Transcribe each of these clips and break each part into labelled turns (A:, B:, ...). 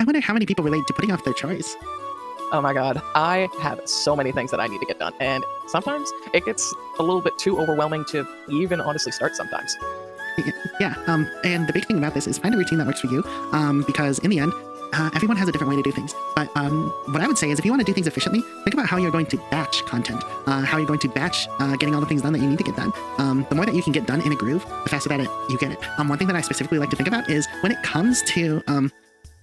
A: wonder how many people relate to putting off their chores.
B: Oh my god, I have so many things that I need to get done, and sometimes it gets a little bit too overwhelming to even honestly start sometimes.
A: Yeah, and the big thing about this is find a routine that works for you, because in the end, everyone has a different way to do things. But what I would say is if you want to do things efficiently, think about how you're going to batch content, how you're going to batch getting all the things done that you need to get done. The more that you can get done in a groove, the faster that you get it. One thing that I specifically like to think about is when it comes to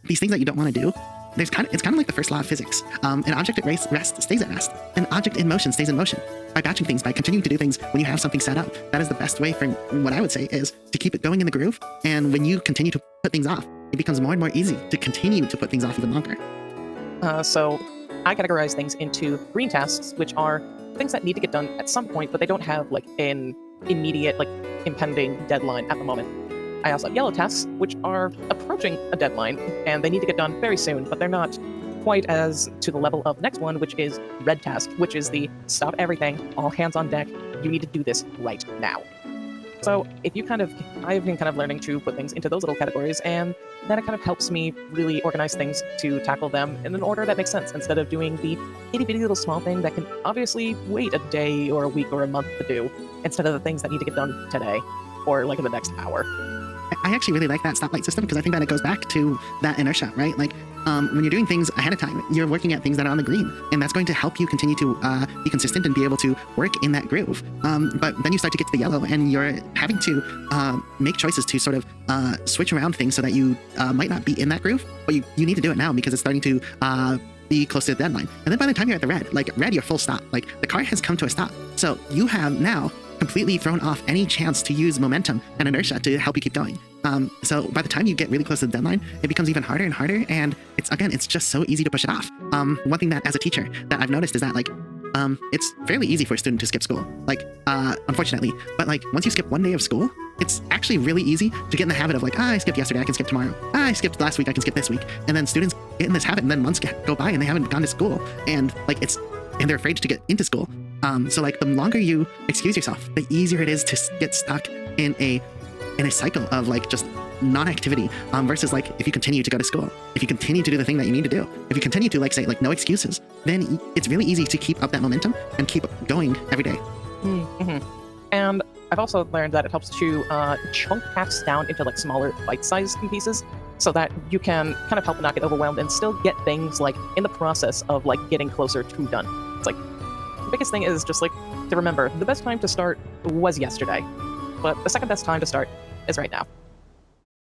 A: these things that you don't want to do, it's kind of like the first law of physics. An object at rest stays at rest. An object in motion stays in motion. By batching things, by continuing to do things when you have something set up, that is the best way for what I would say is to keep it going in the groove. And when you continue to put things off, it becomes more and more easy to continue to put things off even longer.
B: So I categorize things into green tasks, which are things that need to get done at some point, but they don't have like an immediate, like impending deadline at the moment. I also have yellow tasks, which are approaching a deadline, and they need to get done very soon, but they're not quite as to the level of next one, which is red task, which is the stop everything, all hands on deck, you need to do this right now. So I've been kind of learning to put things into those little categories, and that kind of helps me really organize things to tackle them in an order that makes sense, instead of doing the itty-bitty little small thing that can obviously wait a day or a week or a month to do, instead of the things that need to get done today, or like in the next hour.
A: I actually really like that stoplight system because I think that it goes back to that inertia, right? Like when you're doing things ahead of time, you're working at things that are on the green, and that's going to help you continue to be consistent and be able to work in that groove. But then you start to get to the yellow, and you're having to make choices to sort of switch around things so that you might not be in that groove, but you need to do it now because it's starting to be close to the deadline. And then by the time you're at the red, you're full stop. Like the car has come to a stop. So you have now completely thrown off any chance to use momentum and inertia to help you keep going. So by the time you get really close to the deadline, it becomes even harder and harder, and it's just so easy to push it off. One thing that as a teacher that I've noticed is that it's fairly easy for a student to skip school, unfortunately, but once you skip one day of school, it's actually really easy to get in the habit of I skipped yesterday, I can skip tomorrow. I skipped last week, I can skip this week. And then students get in this habit, and then months go by and they haven't gone to school, and they're afraid to get into school. So the longer you excuse yourself, the easier it is to get stuck in a cycle of just non-activity, versus if you continue to go to school, if you continue to do the thing that you need to do, if you continue to say no excuses, then it's really easy to keep up that momentum and keep going every day.
B: Mm-hmm. And I've also learned that it helps to chunk tasks down into smaller bite-sized pieces, so that you can kind of help not get overwhelmed and still get things in the process of getting closer to done. It's the biggest thing is just to remember the best time to start was yesterday, but the second best time to start is right now.